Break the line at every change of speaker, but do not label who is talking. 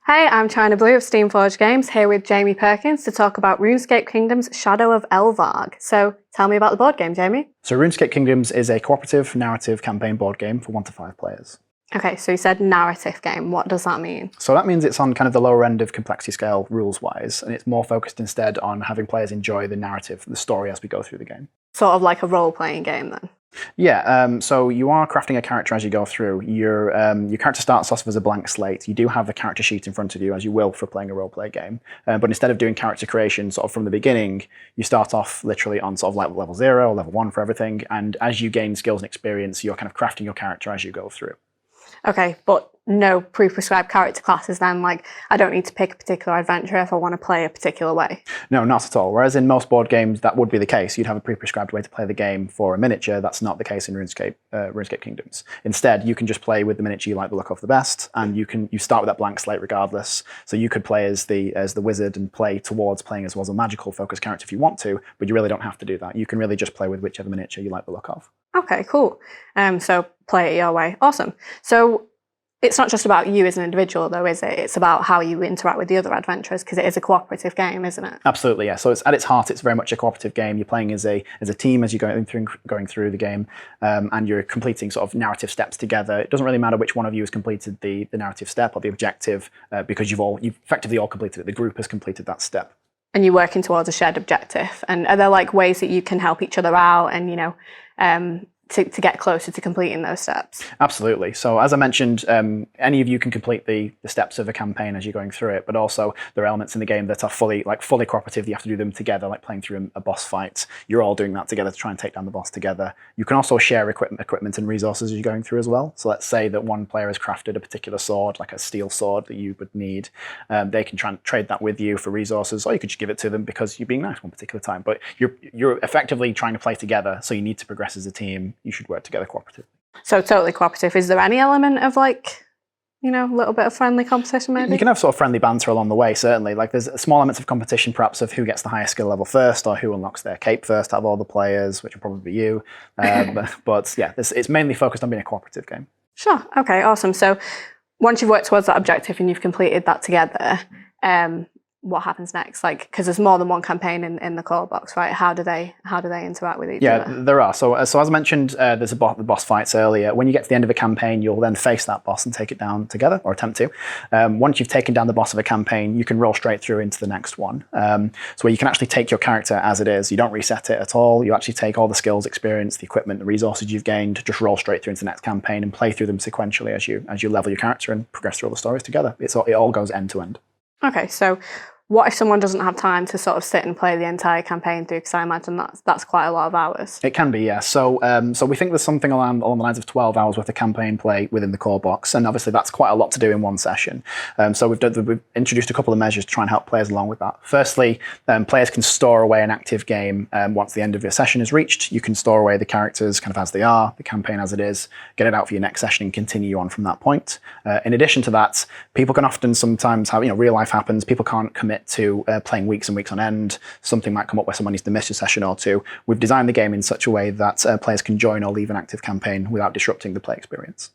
Hey, I'm China Blue of Steamforged Games, here with Jamie Perkins to talk about RuneScape Kingdoms Shadow of Elvarg. So tell me about the board game, Jamie.
So RuneScape Kingdoms is a cooperative narrative campaign board game for 1 to 5 players.
Okay, so you said narrative game. What does that mean?
So that means it's on kind of the lower end of complexity scale rules-wise, and it's more focused instead on having players enjoy the narrative, the story as we go through the game.
Sort of like a role-playing game then?
Yeah, so you are crafting a character as you go through. Your character starts off as a blank slate. You do have the character sheet in front of you, as you will for playing a role-play game. But instead of doing character creation sort of from the beginning, you start off literally on sort of like level 0 or level 1 for everything. And as you gain skills and experience, you're kind of crafting your character as you go through.
Okay, but no pre-prescribed character classes then? Like, I don't need to pick a particular adventure if I want to play a particular way?
No, not at all. Whereas in most board games, that would be the case. You'd have a pre-prescribed way to play the game for a miniature. That's not the case in RuneScape Kingdoms. Instead, you can just play with the miniature you like the look of the best, and you start with that blank slate regardless. So you could play as the wizard and play towards playing as well as a magical focused character if you want to, but you really don't have to do that. You can really just play with whichever miniature you like the look of.
Okay, cool. So play it your way. Awesome. So it's not just about you as an individual, though, is it? It's about how you interact with the other adventurers, because it is a cooperative game, isn't it?
Absolutely, yeah. So at its heart, it's very much a cooperative game. You're playing as a team as you're going through the game, and you're completing sort of narrative steps together. It doesn't really matter which one of you has completed the narrative step or the objective, because you've effectively all completed it. The group has completed that step. And
you're working towards a shared objective. And are there like ways that you can help each other out and to get closer to completing those steps?
Absolutely. So as I mentioned, any of you can complete the steps of a campaign as you're going through it, but also there are elements in the game that are fully cooperative. You have to do them together, like playing through a boss fight. You're all doing that together to try and take down the boss together. You can also share equipment and resources as you're going through as well. So let's say that one player has crafted a particular sword, like a steel sword that you would need. They can try and trade that with you for resources, or you could just give it to them because you're being nice one particular time. But you're effectively trying to play together, so you need to progress as a team. You should work together cooperatively.
So totally cooperative. Is there any element of a little bit of friendly competition maybe?
You can have sort of friendly banter along the way, certainly. Like there's small elements of competition perhaps of who gets the highest skill level first or who unlocks their cape first out of all the players, which will probably be you. But yeah, it's mainly focused on being a cooperative game.
Sure. Okay, awesome. So once you've worked towards that objective and you've completed that together, what happens next? Like, because there's more than one campaign in the core box, right? How do they interact with each other?
Yeah, there are. So as I mentioned, there's the boss fights earlier. When you get to the end of a campaign, you'll then face that boss and take it down together, or attempt to. Once you've taken down the boss of a campaign, you can roll straight through into the next one. So where you can actually take your character as it is. You don't reset it at all. You actually take all the skills, experience, the equipment, the resources you've gained, just roll straight through into the next campaign and play through them sequentially as you level your character and progress through all the stories together. It all goes end to end.
Okay, so what if someone doesn't have time to sort of sit and play the entire campaign through? Because I imagine that's quite a lot of hours.
It can be, yeah. So we think there's something along the lines of 12 hours worth of campaign play within the core box, and obviously that's quite a lot to do in one session. So we've introduced a couple of measures to try and help players along with that. Firstly, players can store away an active game once the end of your session is reached. You can store away the characters kind of as they are, the campaign as it is, get it out for your next session and continue on from that point. In addition to that, people can often sometimes have, real life happens, people can't commit to playing weeks and weeks on end. Something might come up where someone needs to miss a session or two. We've designed the game in such a way that players can join or leave an active campaign without disrupting the play experience.